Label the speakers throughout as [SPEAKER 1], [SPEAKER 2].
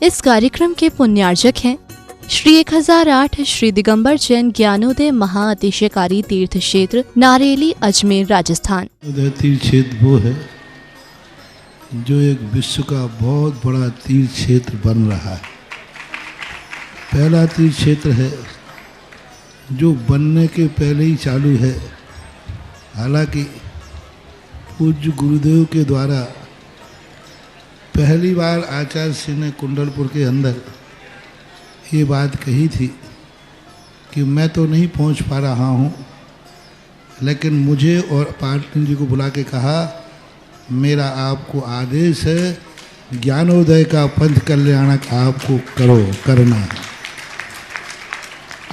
[SPEAKER 1] इस कार्यक्रम के पुण्यार्जक हैं श्री 1008 श्री दिगंबर जैन ज्ञानोदय महाअतिशयकारी तीर्थ क्षेत्र नारेली अजमेर राजस्थान।
[SPEAKER 2] तीर्थ क्षेत्र वो है जो एक विश्व का बहुत बड़ा तीर्थ क्षेत्र बन रहा है। पहला तीर्थ क्षेत्र है जो बनने के पहले ही चालू है। हालांकि पूज्य गुरुदेव के द्वारा पहली बार आचार्य श्री ने कुंडलपुर के अंदर ये बात कही थी कि मैं तो नहीं पहुंच पा रहा हूं, लेकिन मुझे और पाटनी जी को बुला के कहा मेरा आपको आदेश है, ज्ञानोदय का पंथ कल्याणक आपको करना है।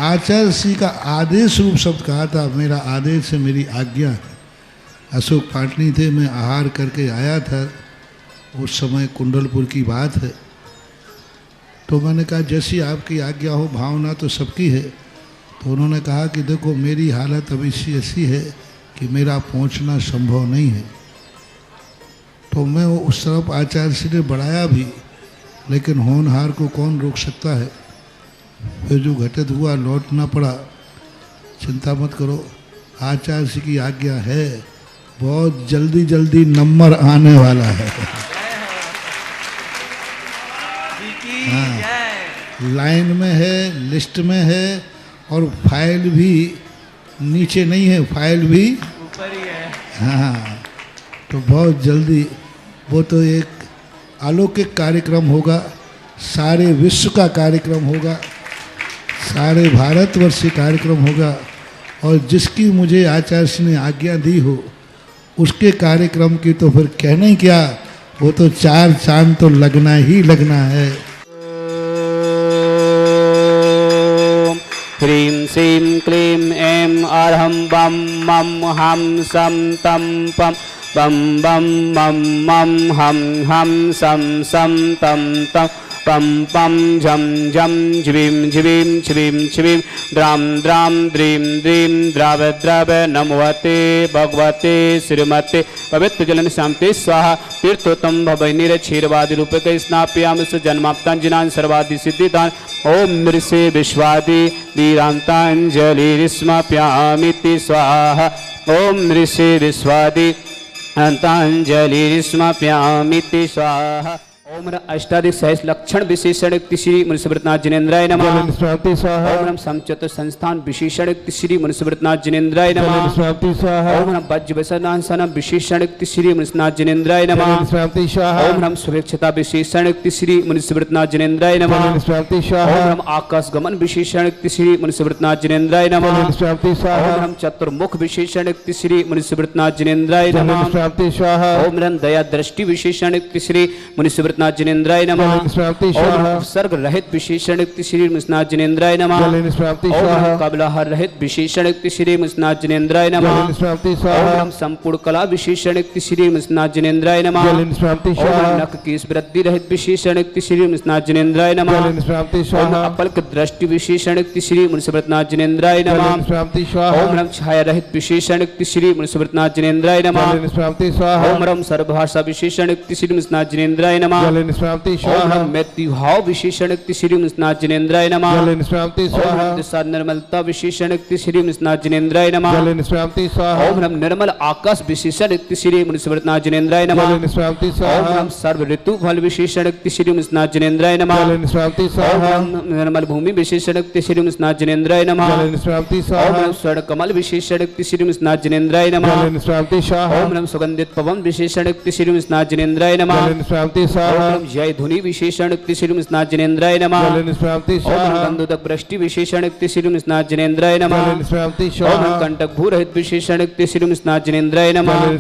[SPEAKER 2] आचार्य श्री का आदेश रूप शब्द कहा था, मेरा आदेश है, मेरी आज्ञा है। अशोक पाटनी थे, मैं आहार करके आया था, उस समय कुंडलपुर की बात है। तो मैंने कहा जैसी आपकी आज्ञा हो, भावना तो सबकी है। तो उन्होंने कहा कि देखो मेरी हालत अभी ऐसी है कि मेरा पहुंचना संभव नहीं है। तो मैं उस तरफ आचार्य श्री ने बढ़ाया भी, लेकिन होनहार को कौन रोक सकता है। फिर जो घटित हुआ लौटना पड़ा। चिंता मत करो, आचार्य श्री की आज्ञा है, बहुत जल्दी जल्दी नंबर आने वाला है। हाँ, लाइन में है, लिस्ट में है, और फाइल भी नीचे नहीं है, फाइल भी
[SPEAKER 3] ऊपर ही है।
[SPEAKER 2] हाँ, तो बहुत जल्दी वो तो एक अलौकिक कार्यक्रम होगा, सारे विश्व का कार्यक्रम होगा, सारे भारतवर्ष का कार्यक्रम होगा। और जिसकी मुझे आचार्य ने आज्ञा दी हो उसके कार्यक्रम की तो फिर कहना ही क्या, वो तो 4 चांद तो लगना ही लगना है।
[SPEAKER 3] ह्रीं श्रीं क्लीं ऐं अर्हं बम मम हम सम तम पम बम बम मम मम हम सम सम तम तम पम पम झम झम झ्रीं झ्रीं छ्रीं छ्रीं द्रां द्रां द्रीं द्रीं द्रव द्रव नमवते भगवते श्रीमते पवित्र जलन शांति स्वाहा। तीर्थोत्तम भवै निरक्षीरवादि रूपके स्नापयामि जन्माप्तांजनान् सर्वादि सिद्धिदान। ओम नृषे विश्वादि वीरांतांजलिस्माप्यामिति स्वाहा। ओम नृषे विश्वादि अंतांजलिस्माप्यामिति स्वाहा। ओम अष्टाधिक सहस्र लक्षण विशेषण श्री मुनिसुव्रतनाथ जिनेन्द्राय नमः। ओम समचतुर संस्थान विशेषण श्री मुनिसुव्रतनाथ जिनेन्द्राय नमः। ओम वज्र वसनासन विशेषण श्री मुनिसुव्रतनाथ जिनेन्द्राय नमः। ओम सुभिक्षता विशेषण श्री मुनिसुव्रतनाथ जिनेन्द्राय नमः। ओम आकाश गमन विशेषण श्री मुनिसुव्रतनाथ जिनेन्द्राय नमः। ओम चतुर्मुख विशेषण श्री मुनिसुव्रतनाथ जिनेन्द्राय नमः। ओम दया दृष्टि विशेषण श्री मुनिसुव्रतनाथ जिनेन्द्राय नमः। ओम सर्ग रहित विशेषण श्री मुनिसुव्रतनाथ जिनेन्द्राय नमः। ओम कबलाहर रहित विशेषण श्री मुनिसुव्रतनाथ जिनेन्द्राय नमः। ओम संपूर्ण कला विशेषण श्री मुनिसुव्रतनाथ जिनेन्द्राय नमः। ओम नख की वृद्धि रहित विशेषण श्री मुनिसुव्रतनाथ जिनेन्द्राय नमः। ओम अपल्क दृष्टि विशेषण श्री मुनिसुव्रतनाथ जिनेन्द्राय नमः। ओम छाया रहित विशेषण श्री मुनिसुव्रतनाथ जिनेन्द्राय नमः। ओम सर्वभाषा विशेषण श्री मुनिसुव्रतनाथ जिनेन्द्राय नमः। ओम मृत्यु भाव विशेषण श्री मुनिसुव्रतनाथ जिनेन्द्राय नमः। ओम दिशा निर्मलता विशेषण श्री मुनिसुव्रतनाथ जिनेन्द्राय नमः। ओम निर्मल आकाश विशेषण श्री मुनिसुव्रतनाथ जिनेन्द्राय नमः। ओम सर्व ऋतु फल विशेषण श्री मुनिसुव्रतनाथ जिनेन्द्राय नमः। ओम निर्मल भूमि विशेषण श्री मुनिसुव्रतनाथ जिनेन्द्राय नमः। ओम स्वर्ण कमल विशेषण श्री मुनिसुव्रतनाथ जिनेन्द्राय नमः। ओम सुगंधित पवन विशेषण श्री मुनिसुव्रतनाथ जिनेन्द्राय नमः। ओम जय धुनि विशेषण श्री मुनिसुव्रतनाथ जिनेन्द्राय नमः। ओम गंधोदक वृष्टि विशेषण श्री मुनिसुव्रतनाथ जिनेन्द्राय नमः। ओम कंटक भू रहित विशेषण श्री मुनिसुव्रतनाथ जिनेन्द्राय नमः। ओम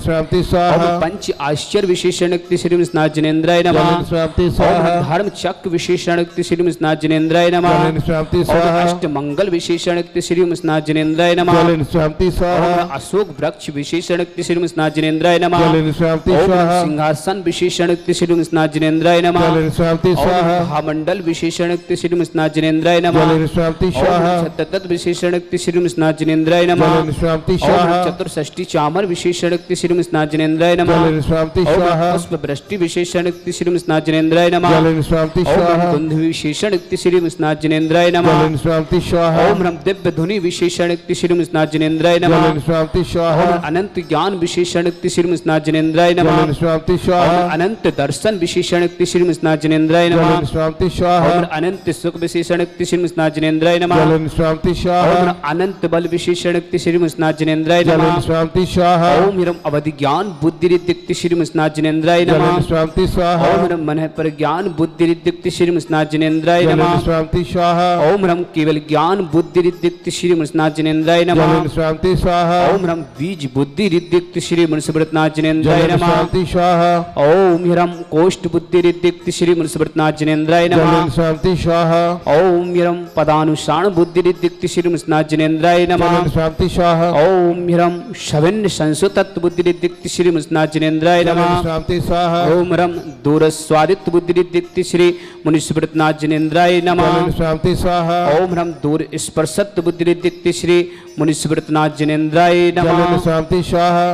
[SPEAKER 3] पंच आश्चर्य विशेषण श्री मुनिसुव्रतनाथ जिनेन्द्राय नमः। ओम धर्म चक्र विशेषण श्री मुनिसुव्रतनाथ जिनेन्द्राय नमः। ओम अष्ट मंगल विशेषण श्री मुनिसुव्रतनाथ जिनेन्द्राय नमः। ओम अशोक वृक्ष विशेषण श्री मुनिसुव्रतनाथ जिनेन्द्राय नमः। ओम सिंहासन विशेषण श्री मुनिसुव्रतनाथ जिनेन्द्राय नमः
[SPEAKER 4] जलेन स्वामी स्वाहा
[SPEAKER 3] महामंडल विशेषण श्री मुनिस्नाथ जिनेन्द्राय नमः
[SPEAKER 4] जलेन स्वामी स्वाहा
[SPEAKER 3] तत्त विशेषण श्री मुनिस्नाथ जिनेन्द्राय नमः
[SPEAKER 4] जलेन स्वामी स्वाहा
[SPEAKER 3] चतुर्षष्टि चामर विशेषण श्री मुनिस्नाथ जिनेन्द्राय नमः
[SPEAKER 4] जलेन स्वामी स्वाहा
[SPEAKER 3] पुष्प वृष्टि विशेषण श्री मुनिस्नाथ जिनेन्द्राय नमः
[SPEAKER 4] जलेन स्वामी स्वाहा
[SPEAKER 3] गंध विशेषण श्री मुनिस्नाथ जिनेन्द्राय नमः
[SPEAKER 4] जलेन स्वामी स्वाहा
[SPEAKER 3] ओम रम दिव्य धुनि विशेषण श्री मुनिस्नाथ जिनेन्द्राय नमः
[SPEAKER 4] जलेन स्वामी स्वाहा
[SPEAKER 3] ओम अनंत ज्ञान विशेषण श्री मुनिस्नाथ जिनेन्द्राय नमः
[SPEAKER 4] जलेन स्वामी स्वाहा
[SPEAKER 3] ओम अनंत दर्शन विशेषण श्री मुनिस्नाथ जिनेन्द्राय नमः
[SPEAKER 4] जलेन स्वामी स्वाहा
[SPEAKER 3] ओम अनंत सुख विशेषण श्री मुनिस्नाथ जिनेन्द्राय नमः
[SPEAKER 4] जलेन स्वामी स्वाहा
[SPEAKER 3] ओम अनंत बल विशेषण श्री मुनिस्नाथ जिनेन्द्राय
[SPEAKER 4] जलेन
[SPEAKER 3] नमः
[SPEAKER 4] स्वामी स्वाहा
[SPEAKER 3] ओम हिरम अवधि ज्ञान बुद्धि रिद्धिक्ति श्री मुनिस्नाथ जिनेन्द्राय
[SPEAKER 4] जलेन
[SPEAKER 3] नमः
[SPEAKER 4] स्वामी स्वाहा
[SPEAKER 3] ओम हिरम मन पर ज्ञान बुद्धि रिद्धिक्ति श्री मुनिस्नाथ जिनेन्द्राय
[SPEAKER 4] जलेन
[SPEAKER 3] नमः
[SPEAKER 4] स्वामी स्वाहा
[SPEAKER 3] ओम रम केवल ज्ञान बुद्धि रिद्धिक्ति श्री मुनिस्नाथ जिनेन्द्राय नमः
[SPEAKER 4] जलेन स्वामी स्वाहा
[SPEAKER 3] ओम रम बीज बुद्धि रिद्धिक्ति श्री मुनिस्नाथ जिनेन्द्राय
[SPEAKER 4] जलेन
[SPEAKER 3] नमः
[SPEAKER 4] स्वामी स्वाहा
[SPEAKER 3] ओम हिरम कोष्ठ बुद्धि रिद्धिक्ति श्री मुनिस्नाथ जिनेन्द्राय नमः
[SPEAKER 4] जलेन स्वामी स्वाहा
[SPEAKER 3] ओम हिरम पदानुसार बुद्धि रिद्धिक्ति श्री मुनिस्नाथ जिनेन्द्राय नमः
[SPEAKER 4] जलेन स्वामी स्वाहा
[SPEAKER 3] ओम हिरम शविन्न संसुतत्व बुद्धि रिद्धिक्ति श्री मुनिस्नाथ जिनेन्द्राय
[SPEAKER 4] जलेन
[SPEAKER 3] नमः
[SPEAKER 4] स्वामी स्वाहा
[SPEAKER 3] ओम रम दूरस्वादित्व बुद्धि रिद्धिक्ति श्री मुनिस्नाथ जिनेन्द्राय नमः
[SPEAKER 4] जलेन स्वामी स्वाहा
[SPEAKER 3] ओम रम दूर स्पर्शत्व बुद्धि रिद्धिक्ति श्री मुनिस्नाथ जिनेन्द्राय
[SPEAKER 4] जलेन
[SPEAKER 3] नमः
[SPEAKER 4] स्वामी स्वाहा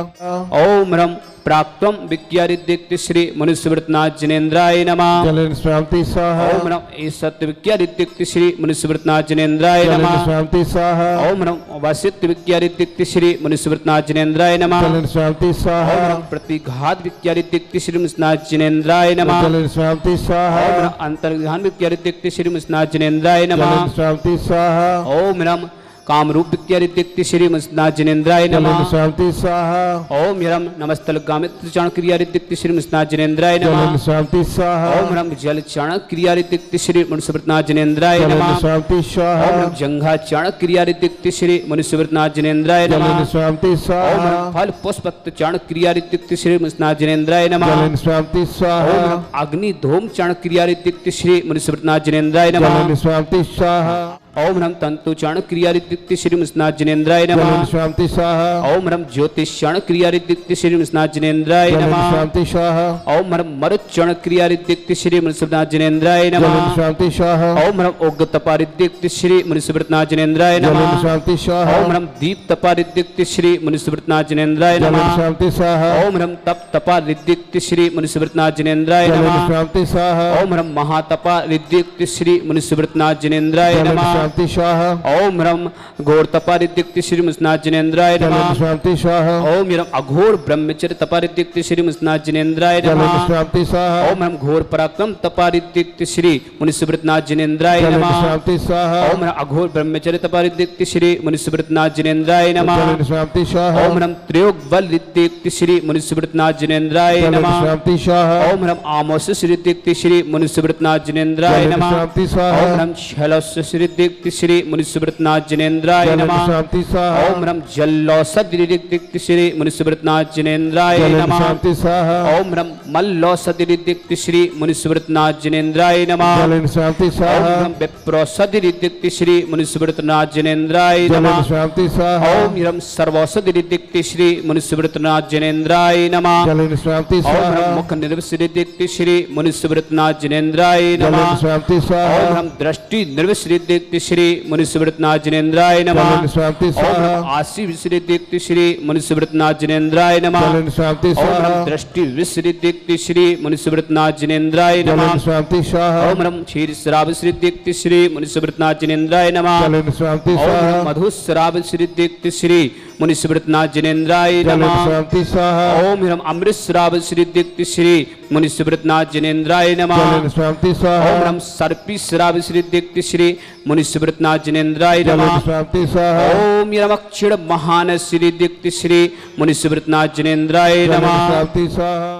[SPEAKER 3] ओम रम प्राक्तम विज्ञारिद्धिक्ति श्री मुनिस्नाथ जिनेन्द्राय नमः
[SPEAKER 4] जलेन स्वामी स्वाहा
[SPEAKER 3] ओम रम सत्य विज्ञारिद्धिक्ति श्री मुनिस्नाथ जिनेन्द्राय
[SPEAKER 4] जलेन
[SPEAKER 3] नमः
[SPEAKER 4] स्वामी स्वाहा
[SPEAKER 3] ओम रम वासित्व विज्ञारिद्धिक्ति श्री मुनिस्नाथ जिनेन्द्राय नमः
[SPEAKER 4] जलेन स्वामी
[SPEAKER 3] ओम
[SPEAKER 4] स्वाहा
[SPEAKER 3] रम प्रतिघात विज्ञारिद्धिक्ति श्री मुनिस्नाथ जिनेन्द्राय नमः
[SPEAKER 4] जलेन स्वामी स्वाहा
[SPEAKER 3] ओम रम अंतर्धान विज्ञारिद्धिक्ति श्री मुनिस्नाथ जिनेन्द्राय नमः
[SPEAKER 4] जलेन स्वामी स्वाहा
[SPEAKER 3] ओम रम कामरूप विज्ञारिद्धिक्ति श्री मुनिस्नाथ जिनेन्द्राय
[SPEAKER 4] जलेन
[SPEAKER 3] नमः
[SPEAKER 4] स्वामी स्वाहा
[SPEAKER 3] ओम रम नमस्तल गामित्र चाण क्रियारिद्धिक्ति श्री मुनिस्नाथ जिनेन्द्राय
[SPEAKER 4] जलेन
[SPEAKER 3] नमः
[SPEAKER 4] स्वामी स्वाहा
[SPEAKER 3] ओम रम जल चाण क्रियारिद्धिक्ति श्री मुनिस्नाथ जिनेन्द्राय
[SPEAKER 4] जलेन
[SPEAKER 3] नमः
[SPEAKER 4] स्वामी स्वाहा
[SPEAKER 3] ओम रम जंघा चाण क्रियारिद्धिक्ति श्री मुनिस्नाथ जिनेन्द्राय
[SPEAKER 4] जलेन
[SPEAKER 3] नमः
[SPEAKER 4] स्वामी
[SPEAKER 3] ओम
[SPEAKER 4] स्वाहा
[SPEAKER 3] रम फल पुष्प चाण क्रियारिद्धिक्ति श्री मुनिस्नाथ जिनेन्द्राय नमः
[SPEAKER 4] जलेन स्वामी
[SPEAKER 3] ओम
[SPEAKER 4] स्वाहा
[SPEAKER 3] रम अग्नि धूम चाण क्रियारिद्धिक्ति श्री मुनिस्नाथ जिनेन्द्राय नमः
[SPEAKER 4] जलेन स्वामी स्वाहा
[SPEAKER 3] ओम रम तंतु चाण क्रियारिद्धिक्ति श्री मुनिस्नाथ जिनेन्द्राय
[SPEAKER 4] जलेन
[SPEAKER 3] नमः
[SPEAKER 4] स्वामी स्वाहा
[SPEAKER 3] ओम रम ज्योतिषण क्रियारिद्धिक्ति श्री मुनिस्नाथ जिनेन्द्राय
[SPEAKER 4] जलेन
[SPEAKER 3] नमः
[SPEAKER 4] स्वामी स्वाहा
[SPEAKER 3] ओम रम मरुच्चण क्रियारिद्धिक्ति श्री मुनिस्नाथ जिनेन्द्राय
[SPEAKER 4] जलेन
[SPEAKER 3] नमः
[SPEAKER 4] स्वामी स्वाहा
[SPEAKER 3] ओम रम उग्गतपारिद्धिक्ति श्री मुनिस्नाथ जिनेन्द्राय
[SPEAKER 4] जलेन
[SPEAKER 3] नमः
[SPEAKER 4] स्वामी स्वाहा
[SPEAKER 3] ओम रम दीप्तपारिद्धिक्ति श्री मुनिस्नाथ जिनेन्द्राय
[SPEAKER 4] जलेन
[SPEAKER 3] नमः
[SPEAKER 4] स्वामी स्वाहा
[SPEAKER 3] ओम रम तपतपारिद्धिक्ति श्री मुनिस्नाथ जिनेन्द्राय
[SPEAKER 4] जलेन
[SPEAKER 3] नमः
[SPEAKER 4] स्वामी स्वाहा
[SPEAKER 3] ओम रम महातपारिद्धिक्ति श्री मुनिस्नाथ जिनेन्द्राय
[SPEAKER 4] जलेन
[SPEAKER 3] नमः
[SPEAKER 4] स्वामी स्वाहा
[SPEAKER 3] ओम रम घोर तपारिद्धिक्ति श्री मुनिस्नाथ जिनेन्द्राय
[SPEAKER 4] जलेन
[SPEAKER 3] नमः
[SPEAKER 4] स्वामी स्वाहा
[SPEAKER 3] ओम रम अघोर ब्रह्मचर्य तपारिद्धिक्ति श्री मुनिस्नाथ जिनेन्द्राय
[SPEAKER 4] जलेन
[SPEAKER 3] नमः
[SPEAKER 4] स्वामी स्वाहा
[SPEAKER 3] ओम रम घोर पराक्रम तपारिद्धिक्ति श्री मुनिस्नाथ जिनेन्द्राय
[SPEAKER 4] जलेन
[SPEAKER 3] नमः
[SPEAKER 4] स्वामी स्वाहा
[SPEAKER 3] ओम रम अघोर ब्रह्मचर्य तपारिद्धिक्ति श्री मुनिस्नाथ जिनेन्द्राय नमः
[SPEAKER 4] जलेन स्वामी स्वाहा
[SPEAKER 3] ओम रम त्रयोग बल रिद्धिक्ति श्री मुनिस्नाथ जिनेन्द्राय
[SPEAKER 4] जलेन
[SPEAKER 3] नमः
[SPEAKER 4] स्वामी स्वाहा
[SPEAKER 3] ओम रम आमोस रिद्धिक्ति श्री मुनिस्नाथ जिनेन्द्राय
[SPEAKER 4] जलेन
[SPEAKER 3] नमः
[SPEAKER 4] स्वामी स्वाहा
[SPEAKER 3] ओम रम शैलस रिद्धिक्ति श्री मुनिस्नाथ जिनेन्द्राय
[SPEAKER 4] जलेन
[SPEAKER 3] नमः
[SPEAKER 4] स्वामी स्वाहा
[SPEAKER 3] ओम रम जल्लौसद रिद्धिक्ति श्री मुनिस्नाथ जिनेन्द्राय
[SPEAKER 4] जलेन
[SPEAKER 3] नमः
[SPEAKER 4] स्वामी स्वाहा
[SPEAKER 3] ओम रम मल्लौसद रिद्धिक्ति श्री मुनिस्नाथ जिनेन्द्राय नमः
[SPEAKER 4] जलेन स्वामी
[SPEAKER 3] ओम
[SPEAKER 4] स्वाहा
[SPEAKER 3] रम विप्रौसद रिद्धिक्ति श्री मुनिस्नाथ जिनेन्द्राय
[SPEAKER 4] जलेन
[SPEAKER 3] नमः
[SPEAKER 4] स्वामी स्वाहा
[SPEAKER 3] ओम रम सर्वौसद रिद्धिक्ति श्री मुनिस्नाथ जिनेन्द्राय नमः
[SPEAKER 4] जलेन स्वामी
[SPEAKER 3] ओम
[SPEAKER 4] स्वाहा
[SPEAKER 3] रम मुख निर्विसरिद्धिक्ति श्री मुनिस्नाथ जिनेन्द्राय
[SPEAKER 4] जलेन
[SPEAKER 3] नमः
[SPEAKER 4] स्वामी
[SPEAKER 3] ओम
[SPEAKER 4] स्वाहा
[SPEAKER 3] रम दृष्टि निर्विसरिद्धिक्ति श्री मुनिस्नाथ जिनेन्द्राय नमः
[SPEAKER 4] जलेन स्वामी
[SPEAKER 3] ओम
[SPEAKER 4] स्वाहा
[SPEAKER 3] रम आशी विसरिद्धिक्ति श्री मुनिस्नाथ जिनेन्द्राय नमः
[SPEAKER 4] जलेन स्वामी
[SPEAKER 3] ओम
[SPEAKER 4] स्वाहा
[SPEAKER 3] रम दृष्टि विसरिद्धिक्ति श्री मुनिस्नाथ जिनेन्द्राय नमः
[SPEAKER 4] जलेन स्वामी स्वाहा
[SPEAKER 3] ओम रम क्षीर श्राव श्रीदिक्ति श्री मुनिस्नाथ जिनेन्द्राय नमः
[SPEAKER 4] जलेन स्वामी
[SPEAKER 3] ओम
[SPEAKER 4] स्वाहा
[SPEAKER 3] रम मधु श्राव श्रीदिक्ति श्री मुनिस्नाथ जिनेन्द्राय
[SPEAKER 4] जलेन
[SPEAKER 3] नमः
[SPEAKER 4] स्वामी स्वाहा
[SPEAKER 3] ओम रम अमृत श्राव श्रीदिक्ति श्री मुनिस्नाथ जिनेन्द्राय नमः
[SPEAKER 4] जलेन स्वामी स्वाहा
[SPEAKER 3] ओम रम सर्पी श्राव श्रीदिक्ति श्री मुनिस्नाथ जिनेन्द्राय
[SPEAKER 4] जलेन
[SPEAKER 3] नमः
[SPEAKER 4] स्वामी स्वाहा
[SPEAKER 3] ओम रम अक्षर महान श्रीदिक्ति श्री मुनिस्नाथ जिनेन्द्राय
[SPEAKER 4] जलेन
[SPEAKER 3] नमः
[SPEAKER 4] स्वामी स्वाहा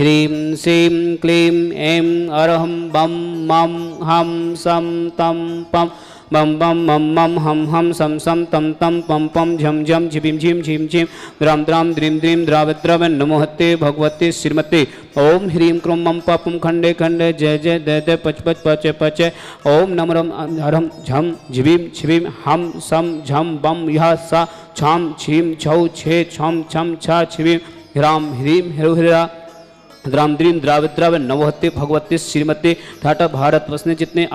[SPEAKER 3] ह्रीं श्रीं क्लीं ऐं अरहं बं मं हं सं तं पं बम बम मम मम हम हम सम सम तम तम पम पम झम झम झिम झिम झिम झिम द्राम द्राम द्रीम द्रीम द्रावद्रव नमोहते भगवते श्रीमते ओम ह्रीं क्रों मम पपुम खंडे खंडे जय जय दय दय पच पच पच पच ओम नम रम हरम झम झिबीम छिबीम हम सम झम बम यह सा छाम छीम छौ छे छम छम छा छिबीम ह्राम ह्रीं हिरो हिरा द्राम द्रीम द्राविद्राव नवहत्ते भगवते श्रीमते ठाटा भारत वसने जितने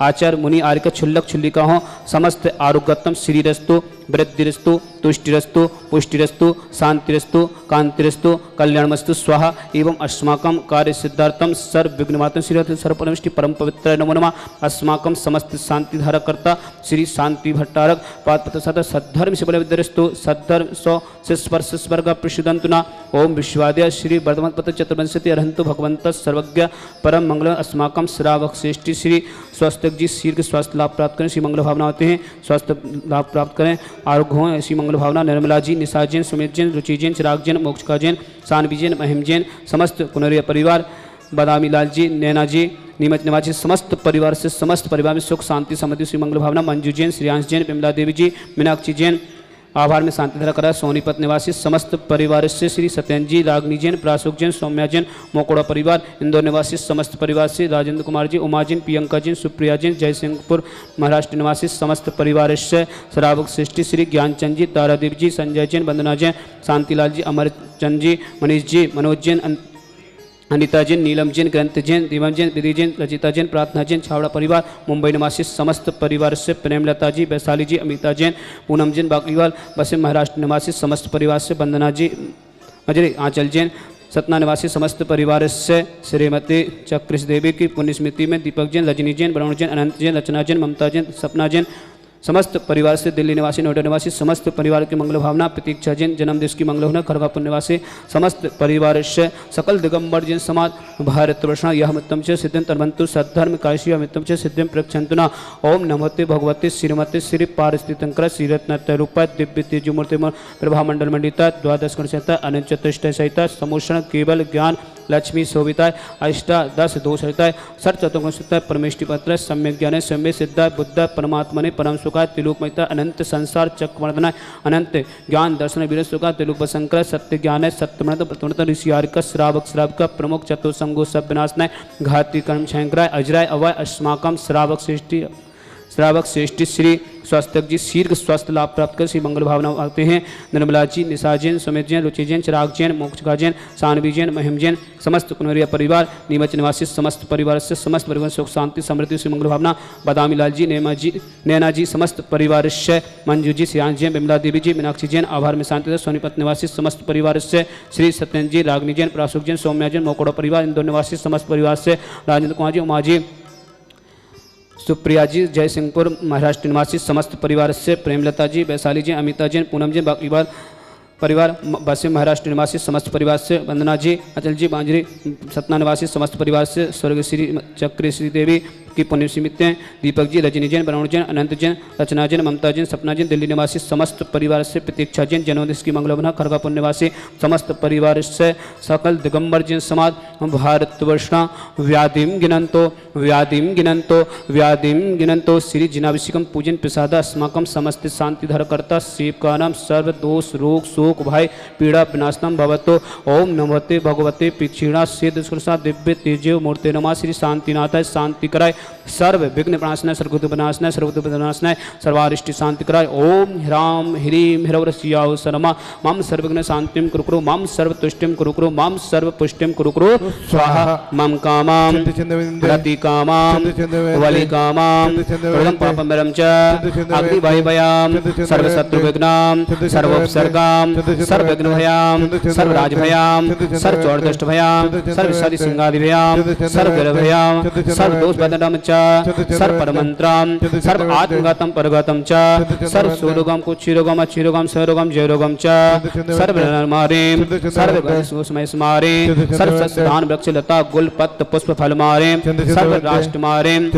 [SPEAKER 3] आचार्य मुनि आर्य छुल्लक छुल्लिका हो समस्त आरोग्यतम श्रीरस्तु वृद्धिरस्तु तुष्टिरस्तु पुष्टिरस्तु शांतिरस्तु कांतिरस्तु कल्याणमस्तु स्वाहा एवं अस्माकं कार्य सिद्धार्थम सर्व विघ्नवातम श्री सर्वपरमष्टि परम पवित्र नमो नमः अस्माकं समस्त शांति धारकर्ता श्री शांति भट्टारक पादपत्र सदा सद्धर्म से बल विद्रस्तु सद्धर्म सौ से स्पर्श स्वर्ग प्रसिद्धंतुना ओम विश्वाद्य श्री वर्धमान पत्र चतुर्वंशति अरहंतु भगवंत सर्वज्ञ परम मंगल अस्माकं श्रावक श्रेष्ठी श्री स्वास्थ्य जी शीर्घ स्वास्थ्य लाभ प्राप्त करें, श्री मंगल भावना होते हैं स्वास्थ्य लाभ प्राप्त करें, आरोग्य हो ऐसी मंगल भावना। निर्मला जी, निशा जैन, सुमित जैन, रुचि जैन, चिराग जैन, मोक्षका जैन, सानवी जैन, महिम जैन, समस्त कुनरिया परिवार, बादामी लाल जी, नैना जी, नीमच निवासी समस्त परिवार से समस्त परिवार में सुख शांति समृद्धि श्री मंगल भावना। मंजू जैन, श्रेयांश जैन, विमला देवी जी, मीनाक्षी जैन, आभार में शांति धारा करा। सोनीपत निवासी समस्त परिवार से श्री सत्यन जी, रागनी जैन, प्राशोक जैन, सौम्या जैन, मोकोड़ा परिवार, इंदौर निवासी समस्त परिवार से राजेंद्र कुमार जी, उमा जैन, प्रियंका जैन, सुप्रिया जैन, जयसिंहपुर महाराष्ट्र निवासी समस्त परिवार से श्रावक श्रेष्ठी श्री ज्ञानचंद जी, तारादेव जी, संजय जैन, वंदना जैन, शांतिलाल जी, अमरचंद जी, मनीष जी, मनोज जैन, अनिता जैन, नीलम जैन, ग्रंथ जैन, दिवम जैन, विधि जैन, रचिता जैन, प्रार्थना जैन, छावड़ा परिवार, मुंबई निवासी समस्त परिवार से प्रेमलता जी, वैशाली जी, अमिता जैन, पूनम जैन, बाकलीवाल बसे महाराष्ट्र निवासी समस्त परिवार से वंदना जी, अजय आंचल जैन, सतना निवासी समस्त परिवार से श्रीमती चक्रिश देवी की पुण्य स्मृति में दीपक जैन, रजनी जैन, वरुण जैन, अनंत जैन, रचना जैन, ममता जैन, सपना जैन, समस्त परिवार से दिल्ली निवासी, नोएडा निवासी समस्त परिवार की मंगल भावना। प्रतीक्षा जैन, जन्मदिवस की मंगल भावना। खरगापुर निवासी समस्त परिवार से सकल दिगंबर जैन समाज भारत वर्षा यह मित्तम च सिद्धिं तन्वन्तु सद्धर्म काशी मित्तम च सिद्धिं प्रक्षन्तुना। ओम नमोते भगवते श्रीमते श्री पारस्थितंकर श्रीरत्न रूपा दिव्य तेजमूर्ति प्रभा मंडल मंडिता द्वादश गुण सहिता अनंत चतुष्ट सहिता समोषण केवल ज्ञान लक्ष्मी शोभिताय अष्टादश दोष हरिताय सर चतुर्गुण सिद्धाय परमेष्टि पत्र सम्यक ज्ञान सम्य सिद्धाय बुद्ध परमात्मने परम सुखाय त्रिलोकमयता अनंत संसार चक्रवर्धनाय अनंत ज्ञान दर्शन वीर सुखा त्रिलोक शंकर सत्य ज्ञान सत्यमृत प्रतुणत ऋषि आर्य श्रावक श्रावक प्रमुख चतुर्संगो सब विनाशनाय घाती कर्म शंकराय अजराय अवय अस्माकं श्रावक श्रेष्ठी श्री स्वास्थ्य जी शीर्घ स्वास्थ्य लाभ प्राप्त कर श्री मंगल भावना आते हैं। निर्मला जी, निशा जैन, सुमित जैन, रुचि जैन, चिराग जैन, मोक्षका जैन, सानवी जैन, महिम जैन, समस्त कुनरिया परिवार, नीमच निवासी समस्त परिवार से समस्त परिवार सुख शांति समृद्धि श्री मंगल भावना। बादामी लाल जी, नैना जी, समस्त परिवार से मंजू जी, श्रेयांश जैन, विमला देवी जी, मीनाक्षी जैन, आभार में शांति। सोनीपत निवासी समस्त परिवार से श्री सत्यन जी, रागनी जैन, प्राशोक जैन, सौम्या जैन, मोकोड़ा परिवार, इंदौर निवासी समस्त परिवार से राजेंद्र कुमार जी, उमा जी, सुप्रिया जी, जयसिंहपुर महाराष्ट्र निवासी समस्त परिवार से प्रेमलता जी, वैशाली जी, अमिता जैन, पूनम जी, बाकलीवाल परिवार बसे महाराष्ट्र निवासी समस्त परिवार से वंदना जी, अचल जी, बांजरी सतना निवासी समस्त परिवार से स्वर्ग श्री चक्री श्री देवी की पुण्य स्मृति हैं। दीपक जी, रजनी जैन, वरुण जैन, अनंत जैन, रचना जैन, ममता जैन, सपना जैन, दिल्ली निवासी समस्त परिवार से प्रतीक्षा जैन, जन्मदिवस की मंगल भावना। खरगापुर निवासी समस्त परिवार से सकल दिगंबर जैन समाज भारतवर्षा व्याधिम गिनंतो श्री जिनाभिषेकम पूजन प्रसाद अस्माकं समस्त शांति धरकर्ता सेवकानां सर्व दोष रोग शोक भय पीड़ा विनाशनम भवतो। ओम नमोते भगवते पिक्षिणा सिद्ध सुरसा दिव्य तेजो मूर्ते नमः। श्री शांतिनाथाय शांति कराय सर्व विघ्न विनाशनाय सर्वदुख विनाशनाय सर्वदुख विनाशनाय सर्वारिष्टि शांति कराय। ओम ह्राम ह्रीम ह्रवरस्याहो सरमा मम सर्वविघ्न शांतिं कुरु मम सर्वतुष्टिं कुरु मम सर्वपुष्टिं कुरु स्वाहा। मम कामां रति कामां वलि कामां प्रदं पापमरं च अग्निभयभयां सर्वशत्रुविघ्नां सर्वोपसर्गां सर्वविघ्नभयां सर्वराजभयां सर्वचोरदष्टभयां सर्वसादिसिंहादिभयां सर्वगर्भभयां सर्वदोषबदनं च सर्वपरमन्त्रां सर्व आत्मगतं परगतं च सर्वसुरोगं कुक्षिरोगं अक्षिरोगं सरोगं जयरोगं च सर्वनरमारें सर्वगणसुमयस्मारें सर्वसस्यदान वृक्षलता गुलपत्र पुष्प फलमारें सर्वराष्ट्रमारें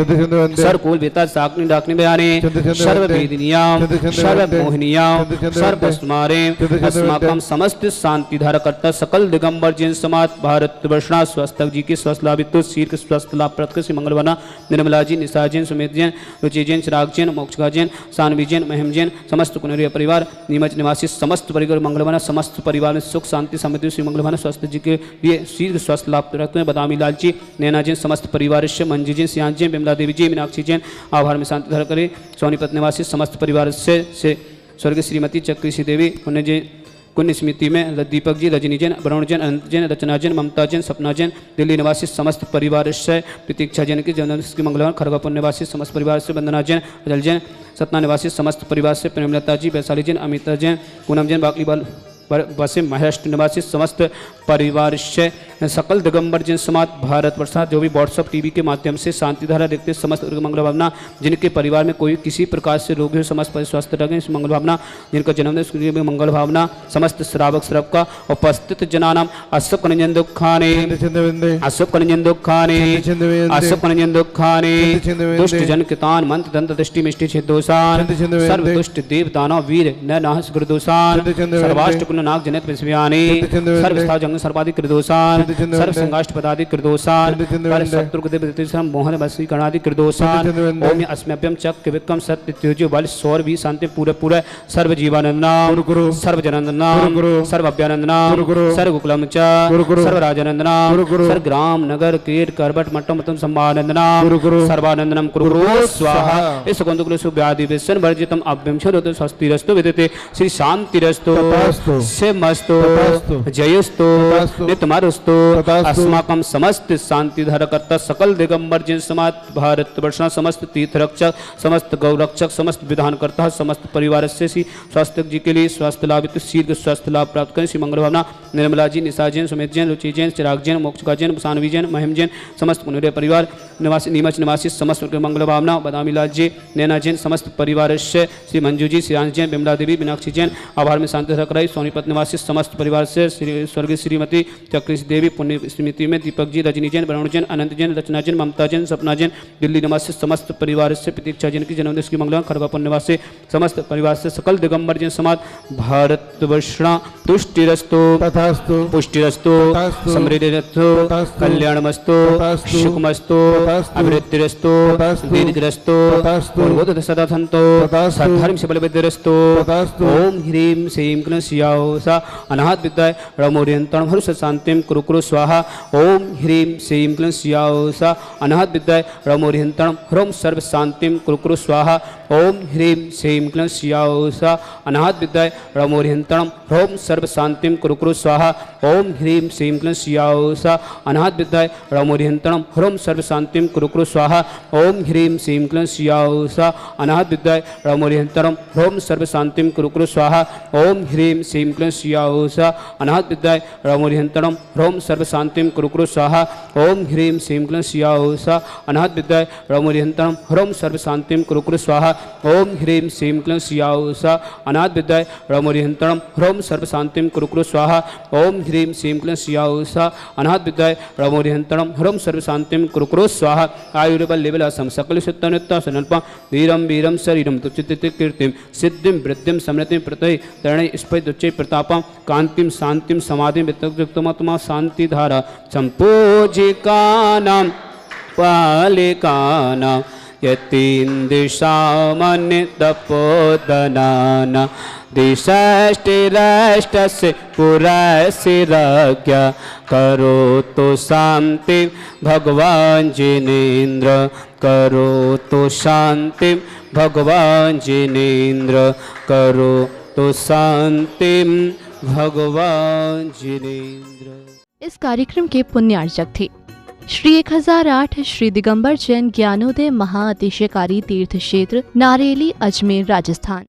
[SPEAKER 3] सर्वकुलविता साग्नि डाक्नि बयानें सर्ववेदिनियां सर्वमोहिनियां सर्वस्मारें अस्माकं समस्त शांति धारकर्ता सकल दिगंबर जैन समाज भारत वर्षा स्वस्थ जी की स्वस्थ लाभित शीर्घ स्वस्थ लाभ प्रत श्री मंगल बना निर्मला जी, निशा जैन, सुमित जैन, रुचि जैन, चिराग जैन, मोक्षका जैन, सानवी जैन, महिम जैन, समस्त कुनरिया परिवार, नीमच निवासी समस्त परिवार मंगल भावना, समस्त परिवार में सुख शांति समृद्धि श्री मंगल भावना, स्वास्थ्य जी के लिए शीघ्र स्वास्थ्य लाभ रखते हैं। बदामी लाल जी, नैना जैन, समस्त परिवार से मंजी जैन, सियांश जैन, बिमला देवी जी, मीनाक्षी जैन, आभार में शांति धर करे। सोनीपत निवासी समस्त परिवार से स्वर्गीय श्रीमती चक्री देवी, पुण्य जैन, पुण्य स्मृति में दीपक जी, रजनी जैन, वरुण जैन, अनंत जैन, रचना जैन, ममता जैन, सपना जैन, दिल्ली निवासी समस्त परिवार से प्रतीक्षा जैन की जन्मदिन की मंगलवार, खरगापुर निवासी समस्त परिवार से वंदना जैन, अजल जैन, सतना निवासी समस्त परिवार से प्रेमलता जी, वैशाली जैन, अमिता जैन, पूनम जैन, बाकलीवाल वैसे महाराष्ट्र निवासी समस्त परिवार से सकल दिगंबर जैन समाज भारत वर्षा जो भी व्हाट्सअप टीवी के माध्यम से शांति धारा देखते समस्त मंगल भावना, जिनके परिवार में कोई किसी प्रकार से रोगी हो समस्त स्वस्थ रखें इस मंगल भावना, जिनका जन्मदिन उसके में मंगल भावना, समस्त श्रावक श्रव का उपस्थित जनानाम अशोक कनंजन दुखाने, अशोक कनंजन दुखाने, अशोक कनंजन दुखाने, दुष्ट जन कितान मंत्र दंत दृष्टि मिष्टि छिदोषान, सर्व दुष्ट देव दानव वीर न नाहस गुरुदोषान, सर्वाष्ट कुल नाग जनित विश्वयानी, सर्वस्था जंग सर्वाधिक कृदोषान, सर्व संगाष्ट पदाधिक कृदोषान, पर शत्रु देव दितिसम मोहन वसी गणाधिक कृदोषान, ओम अस्म्यभ्यम चक् विक्रम सत्य तेजो बल सौर भी शांति पूरे पूरे सर्व जीवानंदनाम, सर्व जनानंदनाम, सर्व अभ्यानंदनाम, सर्व कुलम च, सर्व राजानंदनाम, सर्व ग्राम नगर कीट करबट मट्टम मतम संभानंदनाम, सर्वानंदनम कुरु स्वाहा। इस कुंदकुल सुव्याधि व्यसन वर्जितम अभ्यंशरोत स्वस्तिरस्तु विदिते श्री शांतिरस्तु शिवमस्तु जयस्तु नित्यमस्तु अस्माकं समस्त शांतिधर कर्ता सकल दिगंबर जिन समाज भारत वर्षा समस्त तीर्थ रक्षक समस्त गौ रक्षक समस्त विधानकर्ता समस्त परिवार से श्री स्वास्थ्य जी के लिए स्वास्थ्य लाभ शीघ्र स्वास्थ्य लाभ प्राप्त करें। श्री मंगल भावना निर्मला जी, निशा जैन, सुमित जैन, रुचि जैन, चिराग जैन, मोक्षका जैन, सानवी जैन, महिम जैन, समस्त पुनरिया परिवार निवासी नीमच निवासी समस्त मंगल भावना, बदामी लाल जी, नैना जैन, समस्त परिवार से श्री मंजू जी, सियांश जैन, बिमला देवी, मीनाक्षी जैन, आभार में शांति रख रही। सोनीपत निवासी समस्त परिवार से स्वर्गीय श्रीमती चक्री देवी, पुण्य स्मृति में दीपक जी, रजनी जैन, वरुण जैन, अनंत जैन, रचना जैन, ममता जैन, सपना जैन, दिल्ली निवासी समस्त परिवार से प्रतीक्षा जैन की जन्मदिन की मंगला, खरगापुर निवासी समस्त परिवार से सकल दिगंबर जैन समाज भारत वर्षा तुष्टिरस्तु
[SPEAKER 4] तथास्तु
[SPEAKER 3] पुष्टिरस्तु समृद्धिरस्तु कल्याणमस्तु सुखमस्तु अभिवृद्धिरस्तु दीर्घरस्तु पूर्वोदय सदा सन्तो सद्धर्म से बलविद्धिरस्तु। ओम ह्रीं श्रीं क्लीं स्याओसा अनाहत विद्याय रमोरियंतम हरुष शांतिम कुरु कुरु स्वाहा। ओम ह्रीं श्रीं क्लीं स्याओसा अनाहत विद्याय रमोरियंतम ह्रोम सर्व शांतिम कुरु कुरु स्वाहा। ओम ह्रीं श्रीं क्लीं स्याओसा अनाहत विद्याय रमोरियंतम ह्रोम सर्व शांतिम कुरु कुरु स्वाहा। ओम ह्रीं श्रीं क्लीं स्याओसा अनाहत विद्याय रमोरियंतम ह्रोम सर्व शांतिम कुरु कुरु स्वाहा। ओम ह्रीं श्रीं क्लीं स्याओसा अनाहत विद्याय रमोरियंतम ह्रोम सर्व शांतिम कुरु कुरु स्वाहा। ओम ह्रीं श्रीं क्लीं स्याओसा अनाहत विद्याय रमोरियंतम ह्रोम सर्व शांतिम कुरु कुरु स्वाहा। ओम ह्रीं श्रीं क्लीं स्याओसा अनाहत विद्याय रमोरियंतम ह्रोम सर्व शांतिम कुरु कुरु स्वाहा। ओम ह्रीं श्रीं क्लीं स्याओसा अनाहत विद्याय रमोरियंतम ह्रोम सर्व शांतिम कुरु कुरु स्वाहा। ओम ह्रीं श्रीं क्लीं स्याओसा अनाहत विद्याय रमोरियंतम ह्रोम सर्व शांतिम कुरु कुरु स्वाहा। आयुर्बल लेवल असम सकल सुत्तनुत्ता सनल्पा वीरम वीरम शरीरम तुच्यते कीर्तिम सिद्धिम वृद्धिम समृद्धिम प्रतय तरणय स्फय दुच्चय प्रतापम कांतिम शांतिम समाधिम वितक्तमात्मा शांति धारा संपूजिकानां पालिकानां यतीन्द्रिशामन्य तपोदनाना दिशाष्टिराष्टस्य पुरस्सिरज्ञा करोतु शांति भगवान जिनेन्द्र करोतु शांति भगवान जिनेन्द्र करोतु शांति भगवान जिनेन्द्र।
[SPEAKER 1] इस कार्यक्रम के पुण्यार्चक थे श्री 1008 श्री दिगंबर जैन ज्ञानोदय महाअतिशयकारी तीर्थ क्षेत्र नारेली, अजमेर, राजस्थान।